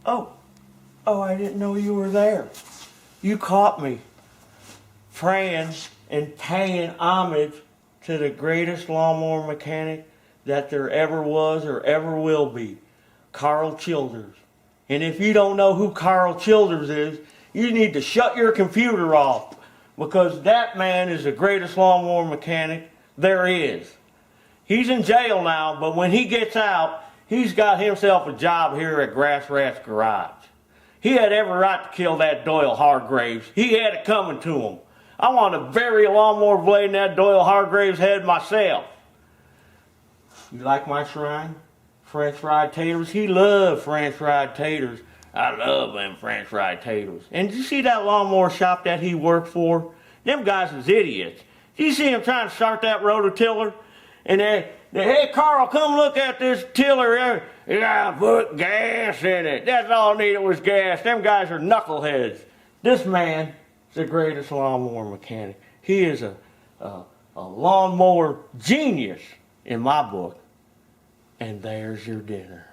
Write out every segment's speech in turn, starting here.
Oh, I didn't know you were there. You caught me praying and paying homage to the greatest lawnmower mechanic that there ever was or ever will be, Carl Childers. And if you don't know who Carl Childers is, you need to shut your computer off, because that man is the greatest lawnmower mechanic there is. He's in jail now, but when he gets out, he's got himself a job here at Grass Rat's Garage. He had every right to kill that Doyle Hargraves. He had it coming to him. I want to bury a lawnmower blade in that Doyle Hargraves head myself. You like my shrine? French fried taters? He loved French fried taters. I love them French fried taters. And did you see that lawnmower shop that he worked for? Them guys is idiots. Did you see him trying to start that rototiller? And hey, Carl, come look at this tiller. You gotta put gas in it. That's all I needed was gas. Them guys are knuckleheads. This man is the greatest lawnmower mechanic. He is a lawnmower genius in my book. And there's your dinner.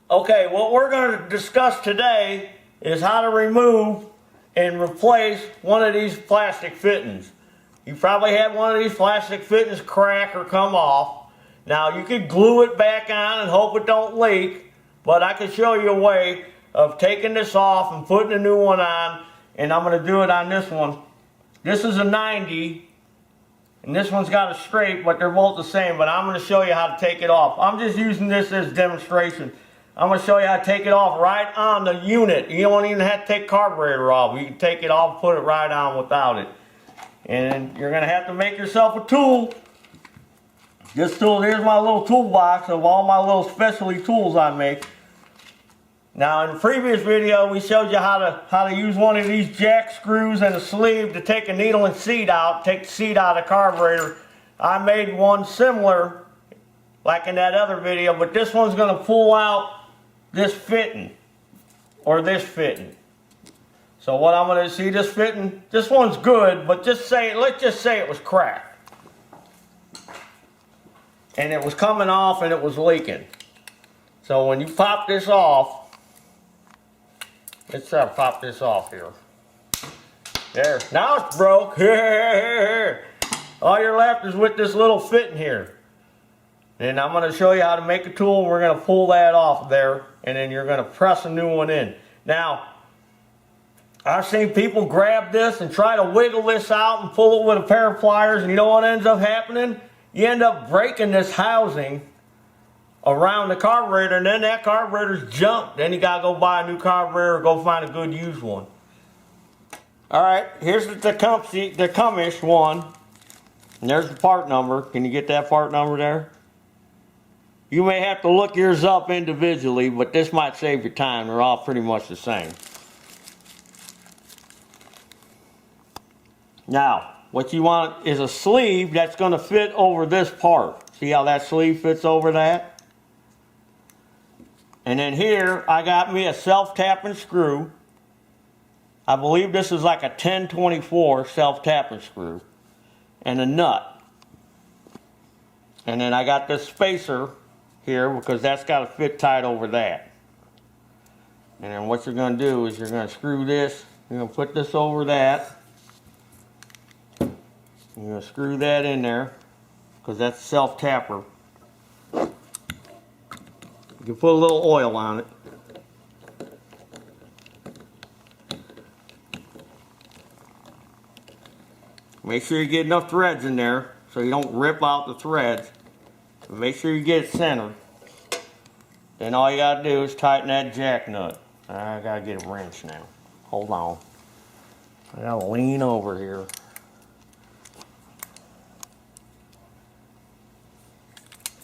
Okay, what we're going to discuss today is how to remove and replace one of these plastic fittings. You probably had one of these plastic fittings crack or come off. Now you could glue it back on and hope it don't leak, but I can show you a way of taking this off and putting a new one on, and I'm going to do it on this one. This is a 90, and this one's got a straight, but they're both the same, but I'm going to show you how to take it off. I'm just using this as a demonstration. I'm going to show you how to take it off right on the unit. You don't even have to take carburetor off. You can take it off, put it right on without it. And you're going to have to make yourself a tool. This tool, here's my little toolbox of all my little specialty tools I make. Now in the previous video we showed you how to use one of these jack screws and a sleeve to take a needle and seat out, take the seat out of the carburetor. I made one similar like in that other video, but this one's going to pull out this fitting or this fitting. So what I'm going to see, this fitting, this one's good, but let's just say it was cracked. And it was coming off and it was leaking. So when you pop this off, let's try to pop this off here. There, now it's broke. All you're left is with this little fitting here. And I'm going to show you how to make a tool. We're going to pull that off there, and then you're going to press a new one in. Now, I've seen people grab this and try to wiggle this out and pull it with a pair of pliers, and you know what ends up happening? You end up breaking this housing around the carburetor, and then that carburetor's junk. Then you got to go buy a new carburetor or go find a good used one. Alright, here's the Tecumseh one. And there's the part number. Can you get that part number there? You may have to look yours up individually, but this might save your time. They're all pretty much the same. Now, what you want is a sleeve that's going to fit over this part. See how that sleeve fits over that? And then here, I got me a self-tapping screw. I believe this is like a 1024 self-tapping screw. And a nut. And then I got this spacer here because that's got to fit tight over that. And then what you're going to do is you're going to screw this. You're going to put this over that. You're going to screw that in there because that's a self-tapper. You can put a little oil on it. Make sure you get enough threads in there so you don't rip out the threads. Make sure you get it centered. Then all you got to do is tighten that jack nut. I got to get a wrench now. Hold on. I got to lean over here.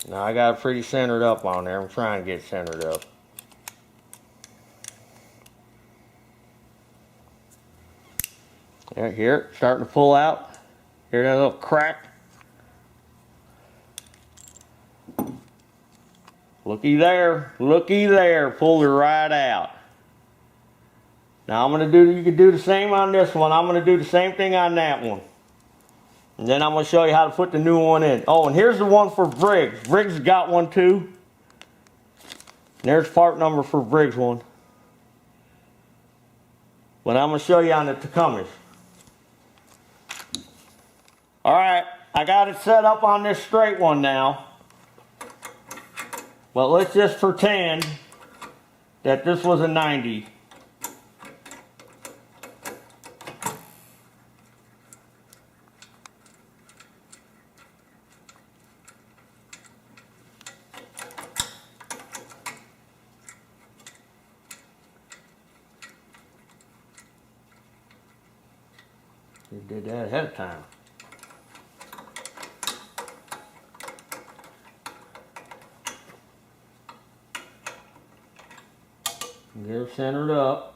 Now I got it pretty centered up on there. I'm trying to get it centered up. There, here, starting to pull out. Hear that little crack? Looky there, pulled it right out. Now you can do the same on this one. I'm going to do the same thing on that one. And then I'm going to show you how to put the new one in. Oh, and here's the one for Briggs. Briggs got one too. There's part number for Briggs one. But I'm going to show you on the Tecumseh. Alright, I got it set up on this straight one now. But let's just pretend that this was a 90. You did that ahead of time. Get her centered up.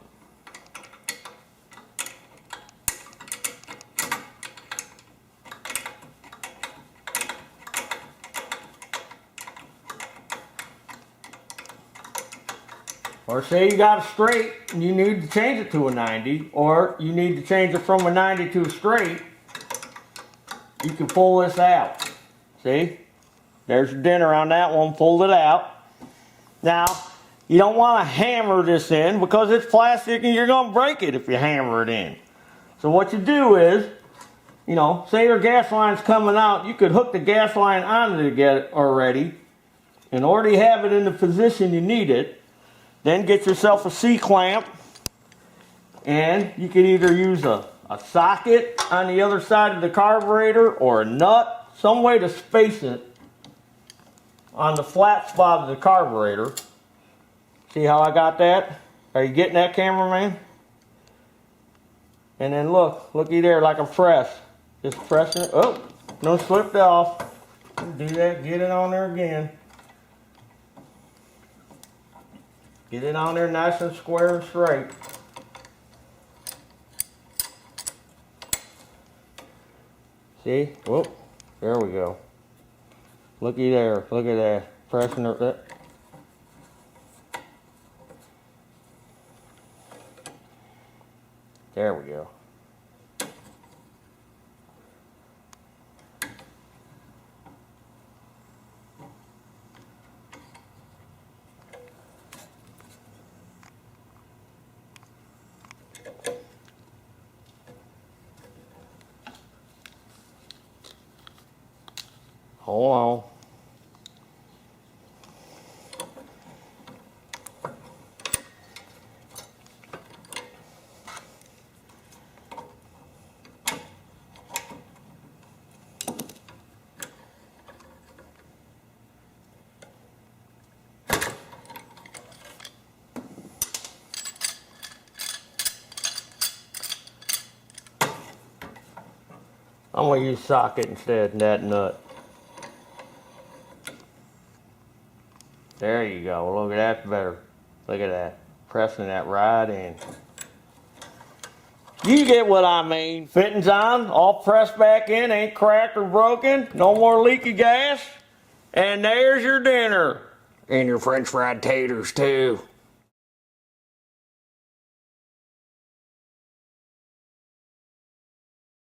Or say you got a straight and you need to change it to a 90, or you need to change it from a 90 to a straight, you can pull this out. See? There's your dinner on that one, pulled it out. Now, you don't want to hammer this in because it's plastic and you're going to break it if you hammer it in. So what you do is, you know, say your gas line's coming out, you could hook the gas line onto it already and already have it in the position you need it. Then get yourself a C-clamp, and you can either use a socket on the other side of the carburetor or a nut, some way to space it on the flat spot of the carburetor. See how I got that? Are you getting that, cameraman? And then looky there, like a press. Just pressing it. Oh, no, slipped off. Do that, get it on there again. Get it on there nice and square and straight. See? Whoop. There we go. Looky there. Look at that. Pressing it. There we go. Hold on. I'm going to use socket instead of that nut. There you go. Look at that better. Look at that. Pressing that right in. You get what I mean. Fitting's on, all pressed back in, ain't cracked or broken. No more leaky gas. And there's your dinner. And your French fried taters too.